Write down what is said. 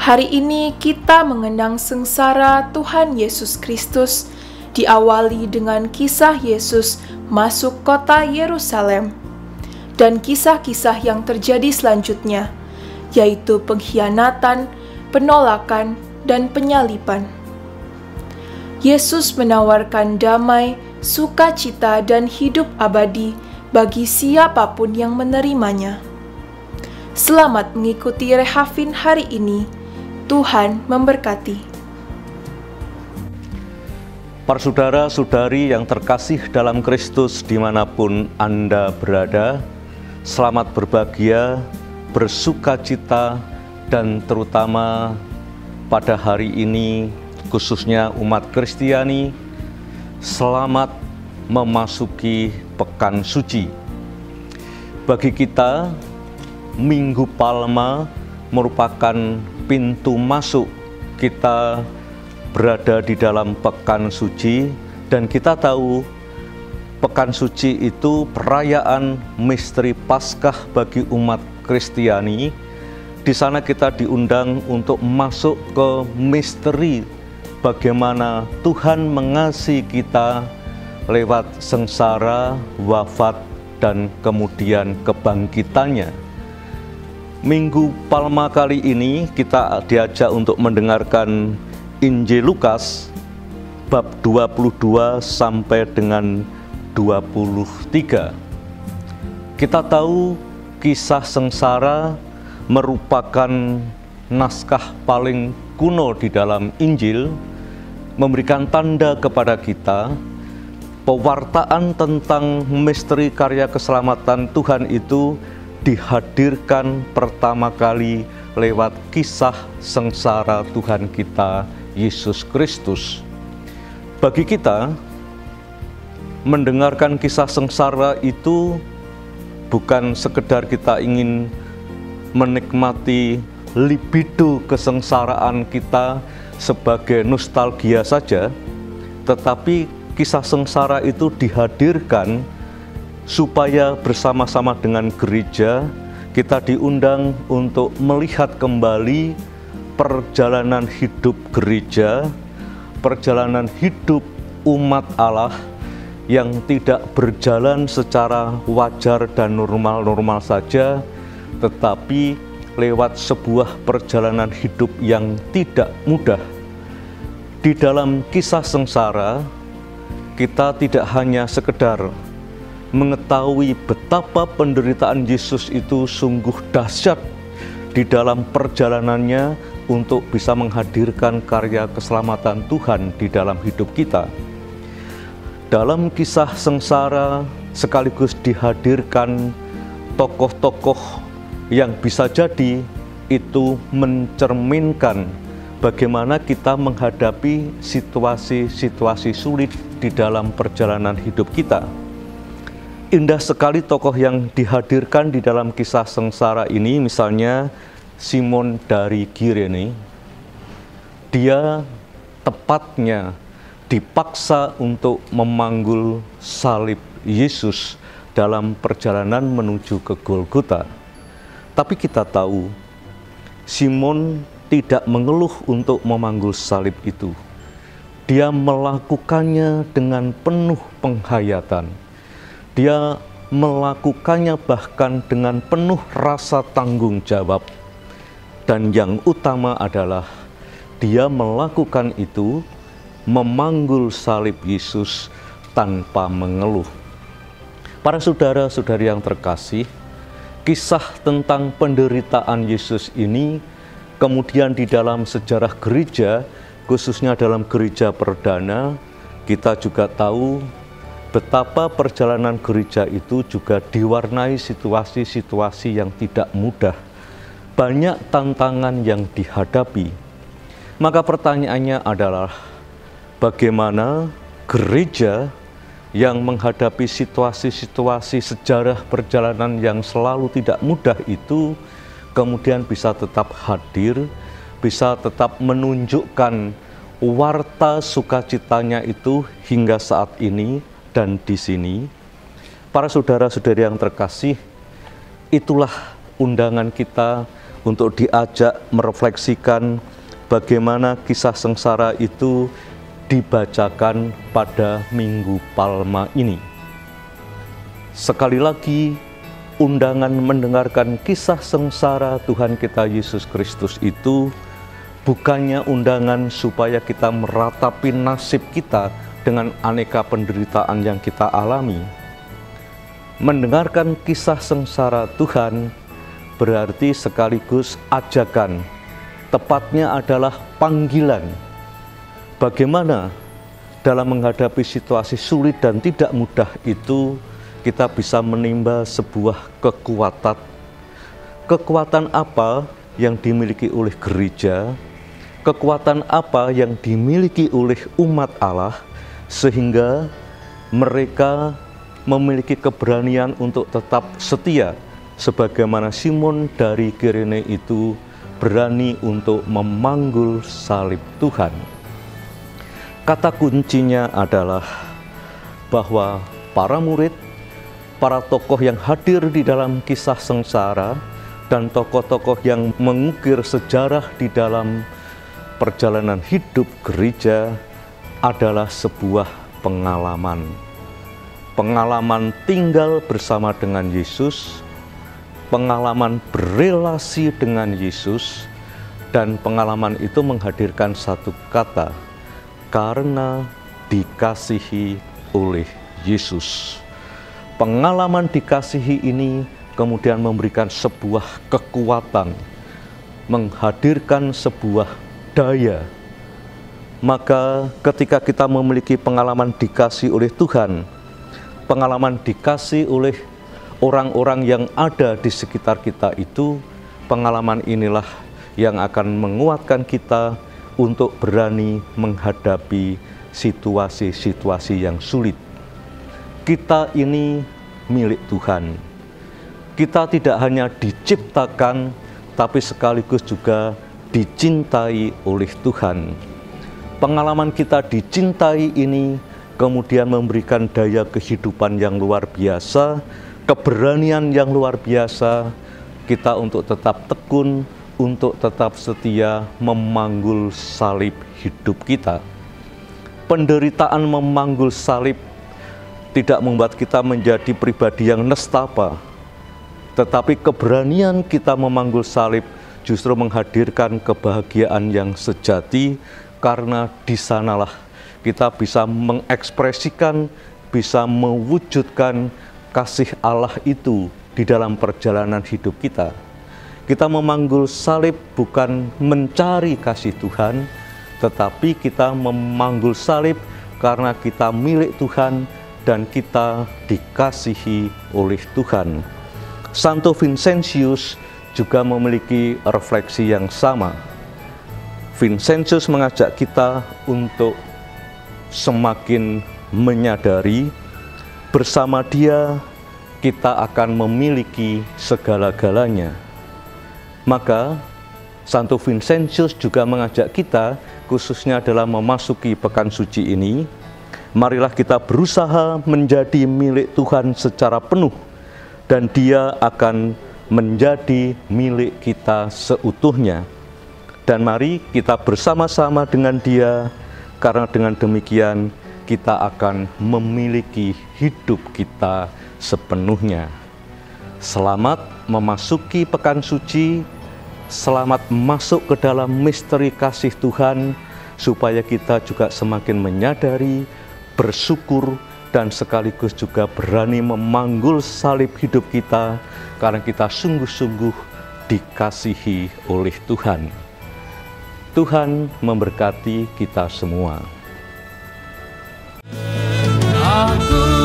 Hari ini kita mengenang sengsara Tuhan Yesus Kristus, diawali dengan kisah Yesus masuk kota Yerusalem, dan kisah-kisah yang terjadi selanjutnya, yaitu pengkhianatan, penolakan, dan penyaliban. Yesus menawarkan damai, sukacita, dan hidup abadi bagi siapapun yang menerimanya. Selamat mengikuti Rehafin hari ini. Tuhan memberkati. Para saudara-saudari yang terkasih dalam Kristus dimanapun Anda berada, selamat berbahagia, bersukacita, dan terutama pada hari ini, khususnya umat Kristiani, selamat memasuki Pekan Suci. Bagi kita, Minggu Palma merupakan pintu masuk kita berada di dalam Pekan Suci, dan kita tahu Pekan Suci itu perayaan misteri Paskah bagi umat Kristiani. Di sana kita diundang untuk masuk ke misteri bagaimana Tuhan mengasihi kita lewat sengsara, wafat, dan kemudian kebangkitannya. Minggu Palma kali ini kita diajak untuk mendengarkan Injil Lukas bab 22 sampai dengan 23. Kita tahu kisah sengsara merupakan naskah paling kuno di dalam Injil, memberikan tanda kepada kita pewartaan tentang misteri karya keselamatan Tuhan itu dihadirkan pertama kali lewat kisah sengsara Tuhan kita Yesus Kristus. Bagi kita, mendengarkan kisah sengsara itu bukan sekedar kita ingin menikmati libido kesengsaraan kita sebagai nostalgia saja, tetapi kisah sengsara itu dihadirkan supaya bersama-sama dengan gereja kita diundang untuk melihat kembali perjalanan hidup gereja, perjalanan hidup umat Allah yang tidak berjalan secara wajar dan normal-normal saja, tetapi lewat sebuah perjalanan hidup yang tidak mudah. Di dalam kisah sengsara, kita tidak hanya sekedar mengetahui betapa penderitaan Yesus itu sungguh dahsyat di dalam perjalanannya untuk bisa menghadirkan karya keselamatan Tuhan di dalam hidup kita. Dalam kisah sengsara sekaligus dihadirkan tokoh-tokoh yang bisa jadi itu mencerminkan bagaimana kita menghadapi situasi-situasi sulit di dalam perjalanan hidup kita. Indah sekali tokoh yang dihadirkan di dalam kisah sengsara ini, misalnya Simon dari Kirene. Dia tepatnya dipaksa untuk memanggul salib Yesus dalam perjalanan menuju ke Golgota. Tapi kita tahu, Simon tidak mengeluh untuk memanggul salib itu. Dia melakukannya dengan penuh penghayatan. Dia melakukannya bahkan dengan penuh rasa tanggung jawab. Dan yang utama adalah dia melakukan itu memanggul salib Yesus tanpa mengeluh. Para saudara-saudari yang terkasih, kisah tentang penderitaan Yesus ini kemudian di dalam sejarah gereja, khususnya dalam gereja perdana, kita juga tahu betapa perjalanan gereja itu juga diwarnai situasi-situasi yang tidak mudah. Banyak tantangan yang dihadapi. Maka pertanyaannya adalah, bagaimana gereja yang menghadapi situasi-situasi sejarah perjalanan yang selalu tidak mudah itu kemudian bisa tetap hadir, bisa tetap menunjukkan warta sukacitanya itu hingga saat ini dan di sini. Para saudara-saudari yang terkasih, itulah undangan kita untuk diajak merefleksikan bagaimana kisah sengsara itu dibacakan pada Minggu Palma ini. Sekali lagi, undangan mendengarkan kisah sengsara Tuhan kita Yesus Kristus itu bukannya undangan supaya kita meratapi nasib kita dengan aneka penderitaan yang kita alami. Mendengarkan kisah sengsara Tuhan berarti sekaligus ajakan, tepatnya adalah panggilan. Bagaimana dalam menghadapi situasi sulit dan tidak mudah itu kita bisa menimba sebuah kekuatan. Kekuatan apa yang dimiliki oleh gereja? Kekuatan apa yang dimiliki oleh umat Allah sehingga mereka memiliki keberanian untuk tetap setia, sebagaimana Simon dari Kirene itu berani untuk memanggul salib Tuhan. Kata kuncinya adalah bahwa para murid, para tokoh yang hadir di dalam kisah sengsara, dan tokoh-tokoh yang mengukir sejarah di dalam perjalanan hidup gereja adalah sebuah pengalaman. Pengalaman tinggal bersama dengan Yesus, pengalaman berelasi dengan Yesus, dan pengalaman itu menghadirkan satu kata, karena dikasihi oleh Yesus. Pengalaman dikasihi ini kemudian memberikan sebuah kekuatan, menghadirkan sebuah daya. Maka ketika kita memiliki pengalaman dikasihi oleh Tuhan, pengalaman dikasihi oleh orang-orang yang ada di sekitar kita itu, pengalaman inilah yang akan menguatkan kita untuk berani menghadapi situasi-situasi yang sulit. Kita ini milik Tuhan. Kita tidak hanya diciptakan, tapi sekaligus juga dicintai oleh Tuhan. Pengalaman kita dicintai ini kemudian memberikan daya kehidupan yang luar biasa, keberanian yang luar biasa, kita untuk tetap tekun, untuk tetap setia memanggul salib hidup kita. Penderitaan memanggul salib tidak membuat kita menjadi pribadi yang nestapa, tetapi keberanian kita memanggul salib justru menghadirkan kebahagiaan yang sejati, karena di sanalah kita bisa mengekspresikan, bisa mewujudkan kasih Allah itu di dalam perjalanan hidup kita. Kita memanggul salib bukan mencari kasih Tuhan, tetapi kita memanggul salib karena kita milik Tuhan dan kita dikasihi oleh Tuhan. Santo Vincentius juga memiliki refleksi yang sama. Vincentius mengajak kita untuk semakin menyadari bersama Dia kita akan memiliki segala-galanya. Maka Santo Vincentius juga mengajak kita, khususnya dalam memasuki pekan suci ini, marilah kita berusaha menjadi milik Tuhan secara penuh, dan Dia akan menjadi milik kita seutuhnya. Dan mari kita bersama-sama dengan Dia, karena dengan demikian kita akan memiliki hidup kita sepenuhnya. Selamat memasuki pekan suci, selamat masuk ke dalam misteri kasih Tuhan, supaya kita juga semakin menyadari, bersyukur, dan sekaligus juga berani memanggul salib hidup kita, karena kita sungguh-sungguh dikasihi oleh Tuhan. Tuhan memberkati kita semua. Aku